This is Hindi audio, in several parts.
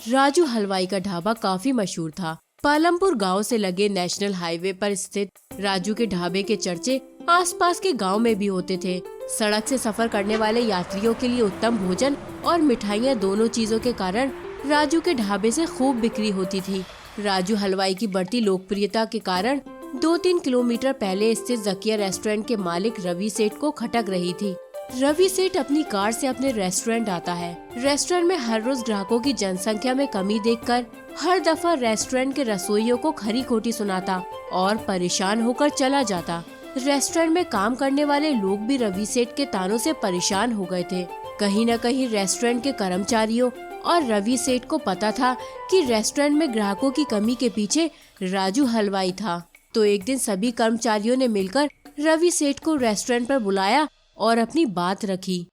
राजू हलवाई का ढाबा काफी मशहूर था। पालमपुर गांव से लगे नेशनल हाईवे पर स्थित राजू के ढाबे के चर्चे आसपास के गांव में भी होते थे। सड़क से सफर करने वाले यात्रियों के लिए उत्तम भोजन और मिठाइयाँ दोनों चीजों के कारण राजू के ढाबे से खूब बिक्री होती थी। राजू हलवाई की बढ़ती लोकप्रियता के कारण 2-3 किलोमीटर पहले स्थित जकिया रेस्टोरेंट के मालिक रवि सेठ को खटक रही थी। रवि सेठ अपनी कार से अपने रेस्टोरेंट आता है। रेस्टोरेंट में हर रोज ग्राहकों की जनसंख्या में कमी देखकर हर दफा रेस्टोरेंट के रसोइयों को खरी खोटी सुनाता और परेशान होकर चला जाता। रेस्टोरेंट में काम करने वाले लोग भी रवि सेठ के तानों से परेशान हो गए थे। कहीं न कहीं रेस्टोरेंट के कर्मचारियों और रवि सेठ को पता था कि रेस्टोरेंट में ग्राहकों की कमी के पीछे राजू हलवाई था। तो एक दिन सभी कर्मचारियों ने मिलकर रवि सेठ को रेस्टोरेंट पर बुलाया और अपनी बात रखी।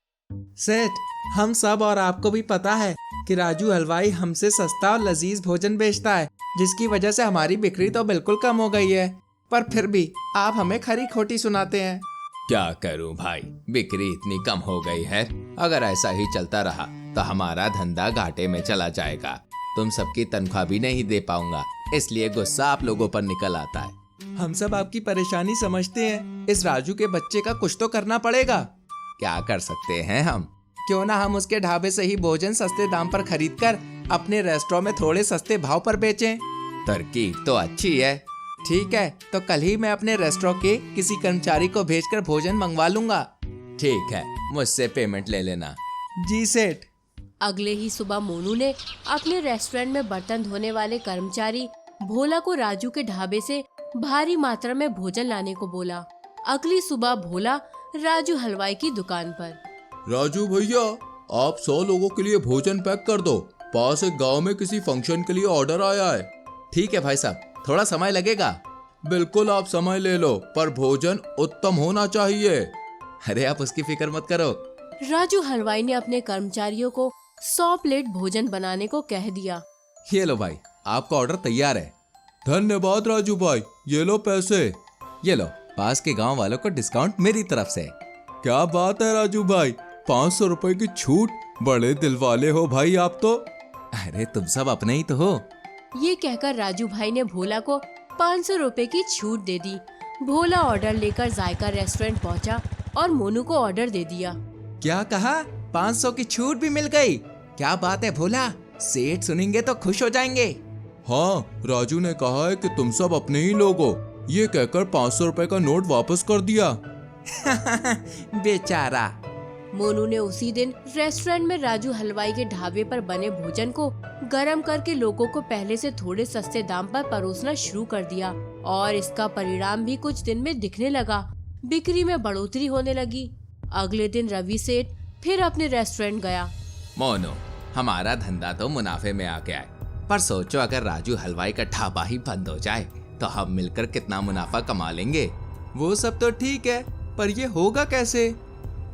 सेठ, हम सब और आपको भी पता है कि राजू हलवाई हमसे सस्ता और लजीज भोजन बेचता है, जिसकी वजह से हमारी बिक्री तो बिल्कुल कम हो गई है। पर फिर भी आप हमें खरी खोटी सुनाते हैं। क्या करूं भाई, बिक्री इतनी कम हो गई है। अगर ऐसा ही चलता रहा तो हमारा धंधा घाटे में चला जाएगा। तुम सबकी तनख्वाह भी नहीं दे पाऊंगा, इसलिए गुस्सा आप लोगों पर निकल आता है। हम सब आपकी परेशानी समझते हैं। इस राजू के बच्चे का कुछ तो करना पड़ेगा। क्या कर सकते हैं हम? क्यों ना हम उसके ढाबे से ही भोजन सस्ते दाम पर खरीदकर अपने रेस्टोरेंट में थोड़े सस्ते भाव पर बेचें। तरकीब तो अच्छी है। ठीक है, तो कल ही मैं अपने रेस्टोरेंट के किसी कर्मचारी को भेजकर भोजन मंगवा लूंगा। ठीक है, मुझसे पेमेंट ले लेना। जी सेठ। अगले ही सुबह मोनू ने अपने रेस्टोरेंट में बर्तन धोने वाले कर्मचारी भोला को राजू के ढाबे से भारी मात्रा में भोजन लाने को बोला। अगली सुबह भोला राजू हलवाई की दुकान पर। राजू भैया, आप 100 लोगों के लिए भोजन पैक कर दो। पास एक गांव में किसी फंक्शन के लिए ऑर्डर आया है। ठीक है भाई साहब, थोड़ा समय लगेगा। बिल्कुल, आप समय ले लो, पर भोजन उत्तम होना चाहिए। अरे आप उसकी फिक्र मत करो। राजू हलवाई ने अपने कर्मचारियों को 100 प्लेट भोजन बनाने को कह दिया। ये लो भाई, आपका ऑर्डर तैयार है। धन्यवाद राजू भाई, ये लो पैसे। ये लो, पास के गांव वालों को डिस्काउंट मेरी तरफ से। क्या बात है राजू भाई, 500 रुपए की छूट। बड़े दिल वाले हो भाई आप तो। अरे तुम सब अपने ही तो हो। ये कहकर राजू भाई ने भोला को 500 रुपए की छूट दे दी। भोला ऑर्डर लेकर जायका रेस्टोरेंट पहुंचा और मोनू को ऑर्डर दे दिया। क्या कहा? 500 की छूट भी मिल गई? क्या बात है भोला, सेठ सुनेंगे तो खुश हो जाएंगे। हाँ, राजू ने कहा है कि तुम सब अपने ही लोग हो। ये कहकर 500 रुपए का नोट वापस कर दिया। बेचारा। मोनू ने उसी दिन रेस्टोरेंट में राजू हलवाई के ढाबे पर बने भोजन को गरम करके लोगों को पहले से थोड़े सस्ते दाम पर परोसना शुरू कर दिया और इसका परिणाम भी कुछ दिन में दिखने लगा। बिक्री में बढ़ोतरी होने लगी। अगले दिन रवि सेठ फिर अपने रेस्टोरेंट गया। मोनू, हमारा धंधा तो मुनाफे में आ गया है, पर सोचो अगर राजू हलवाई का ढाबा ही बंद हो जाए तो हम मिलकर कितना मुनाफा कमा लेंगे। वो सब तो ठीक है, पर ये होगा कैसे?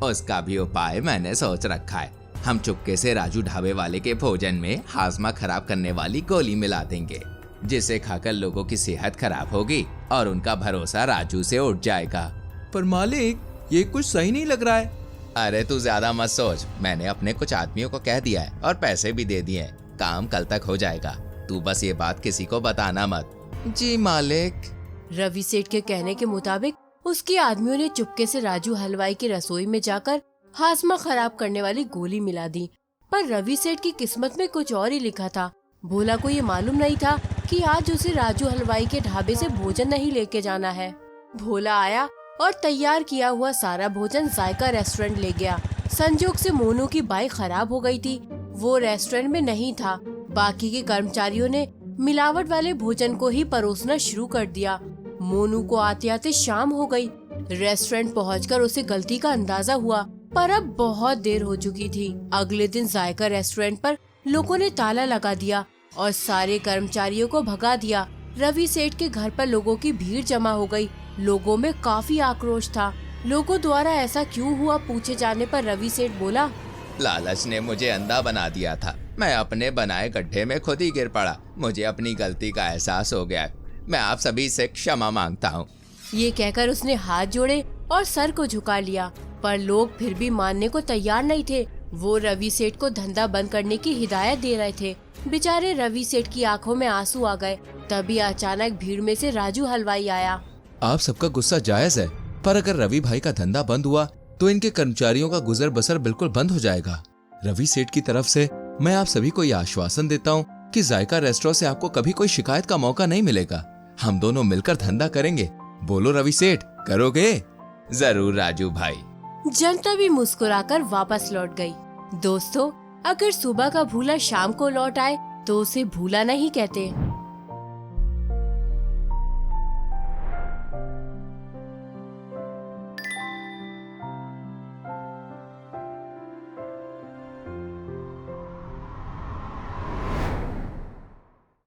उसका भी उपाय मैंने सोच रखा है। हम चुपके से राजू ढाबे वाले के भोजन में हाजमा खराब करने वाली गोली मिला देंगे, जिसे खाकर लोगों की सेहत खराब होगी और उनका भरोसा राजू से उठ जाएगा। पर मालिक, ये कुछ सही नहीं लग रहा है। अरे तू ज्यादा मत सोच, मैंने अपने कुछ आदमियों को कह दिया है और पैसे भी दे दिए हैं। काम कल तक हो जाएगा, तू बस ये बात किसी को बताना मत। जी मालिक। रवि सेठ के कहने के मुताबिक उसके आदमियों ने चुपके से राजू हलवाई की रसोई में जाकर हाजमा खराब करने वाली गोली मिला दी। पर रवि सेठ की किस्मत में कुछ और ही लिखा था। भोला को ये मालूम नहीं था कि आज उसे राजू हलवाई के ढाबे से भोजन नहीं लेके जाना है। भोला आया और तैयार किया हुआ सारा भोजन जायका रेस्टोरेंट ले गया। संजोग से मोनू की बाइक खराब हो गई थी, वो रेस्टोरेंट में नहीं था। बाकी के कर्मचारियों ने मिलावट वाले भोजन को ही परोसना शुरू कर दिया। मोनू को आते आते शाम हो गई। रेस्टोरेंट पहुंचकर उसे गलती का अंदाजा हुआ, पर अब बहुत देर हो चुकी थी। अगले दिन जायका रेस्टोरेंट पर लोगों ने ताला लगा दिया और सारे कर्मचारियों को भगा दिया। रवि सेठ के घर पर लोगों की भीड़ जमा हो गई। लोगों में काफी आक्रोश था। लोगों द्वारा ऐसा क्यों हुआ पूछे जाने पर रवि सेठ बोला, लालच ने मुझे अंधा बना दिया था। मैं अपने बनाए गड्ढे में खुद ही गिर पड़ा। मुझे अपनी गलती का एहसास हो गया। मैं आप सभी से क्षमा मांगता हूँ। ये कहकर उसने हाथ जोड़े और सर को झुका लिया। पर लोग फिर भी मानने को तैयार नहीं थे। वो रवि सेठ को धंधा बंद करने की हिदायत दे रहे थे। बेचारे रवि सेठ की आंखों में आंसू आ गए। तभी अचानक भीड़ में से राजू हलवाई आया। आप सबका गुस्सा जायज है, पर अगर रवि भाई का धंधा बंद हुआ तो इनके कर्मचारियों का गुजर बसर बिल्कुल बंद हो जाएगा। रवि सेठ की तरफ से मैं आप सभी को यह आश्वासन देता हूँ कि जायका रेस्टोरेंट से आपको कभी कोई शिकायत का मौका नहीं मिलेगा। हम दोनों मिलकर धंधा करेंगे। बोलो रवि सेठ, करोगे? जरूर राजू भाई। जनता भी मुस्कुराकर वापस लौट गई। दोस्तों, अगर सुबह का भूला शाम को लौट आए तो उसे भूला नहीं कहते।